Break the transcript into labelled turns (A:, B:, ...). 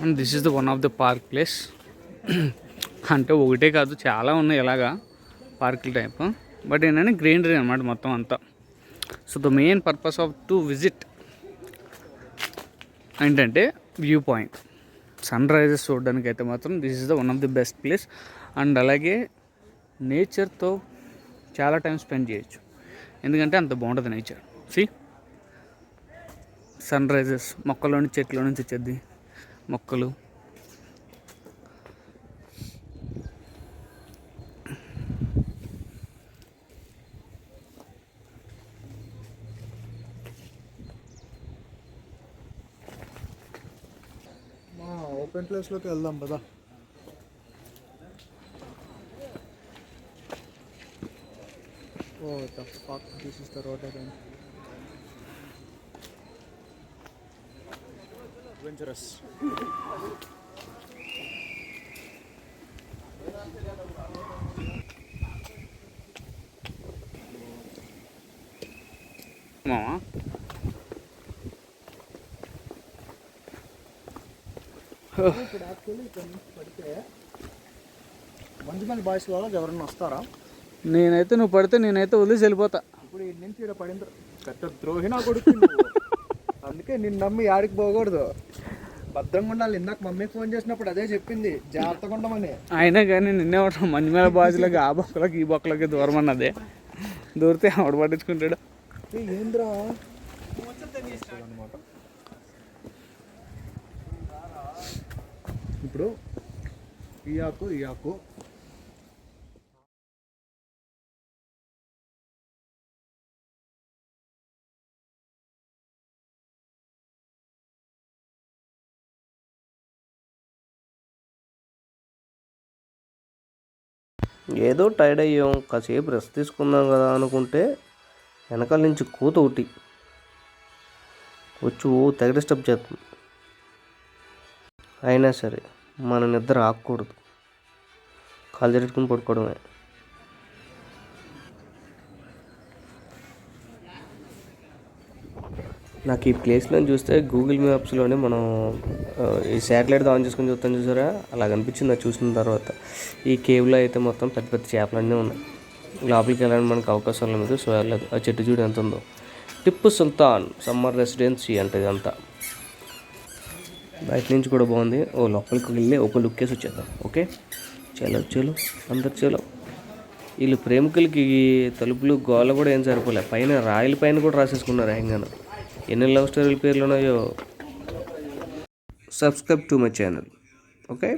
A: And this is the one of the park place. అంటే ఒకటే కాదు, చాలా ఉన్నాయి ఇలాగా పార్కుల టైప్. బట్ ఏంటంటే గ్రీనరీ అనమాట మొత్తం అంతా. So the main purpose off to visit ఏంటంటే వ్యూ పాయింట్, సన్ రైజెస్ చూడడానికి అయితే మాత్రం this is the one of the best place. And అలాగే నేచర్తో చాలా టైం స్పెండ్ చేయొచ్చు, ఎందుకంటే అంత బాగుంటుంది నేచర్. సి సన్ రైజెస్, మొక్కలోని చెట్ల నుంచి వచ్చేది మొక్కలు.
B: ఓపెన్ ప్లేస్లోకి వెళ్దాం కదా. ఓ the fuck, this is the road again. Adventurous.
A: మామా
B: ఇప్పుడు యాక్చువల్లీ ఇక్కడ నుంచి పడితే మంచి బాయ్స్ వాళ్ళకి ఎవరన్నా వస్తారా?
A: నువ్వు పడితే నేనైతే వదిలేసి వెళ్ళిపోతా.
B: ఇప్పుడు ఈ నుంచి ఇక్కడ పడింది పెద్ద ద్రోహినా కొడుకు. అందుకే నిన్ను నమ్మి ఆడికి పోకూడదు, భద్రంగా ఉండాలి. ఇందాక మమ్మీకి ఫోన్ చేసినప్పుడు అదే చెప్పింది, జాగ్రత్తగా ఉండమని.
A: అయినా కానీ నిన్నే ఉంటాం మంచిమేళ బాజులకి, ఆ బొక్కలకి ఈ బొక్కలకి దూరం అన్నదే. దూరితే ఆవిడ పట్టించుకుంటాడు.
B: ఏంద్రా ఇప్పుడు ఈ ఆకు
C: ఏదో టైర్డ్ అయ్యాం, కాసేపు రెస్ట్ తీసుకుందాం కదా అనుకుంటే వెనకాల నుంచి కూత ఒకటి వచ్చి తెగ డిస్టర్బ్ చేస్తుంది. అయినా సరే మన నిద్ర ఆగకూడదు, కాలు జరుపుకుని పడుకోవడమే. నాకు ఈ ప్లేస్లో చూస్తే గూగుల్ మ్యాప్స్లోనే మనం ఈ శాటిలైట్ ఆన్ చేసుకుని చూస్తాం చూసారా, అలా అనిపించింది అది చూసిన తర్వాత. ఈ కేవ్లో అయితే మొత్తం పెద్ద పెద్ద చేపలన్నీ ఉన్నాయి. లోపలికి వెళ్ళడానికి మనకు అవకాశం లేదు, సో వెళ్ళలేదు. ఆ చెట్టు చూడు ఎంత ఉందో. టిప్పు సుల్తాన్ సమ్మర్ రెసిడెన్సీ అంటే ఇదంతా. బయట నుంచి కూడా బాగుంది. లోపలికి వెళ్ళి ఒక లుక్ వేసి వచ్చేద్దాం. ఓకే, చలో అందరు చలో. వీళ్ళు ప్రేమికులకి తలుపులు గోళ్ళ కూడా ఏం సరిపోలే, పైన రాయల పైన కూడా రాసేసుకున్నారు ఏకంగా. ఎన్ని లవ్ స్టోరీల పేర్లు ఉన్నాయో. Subscribe to my channel. Okay.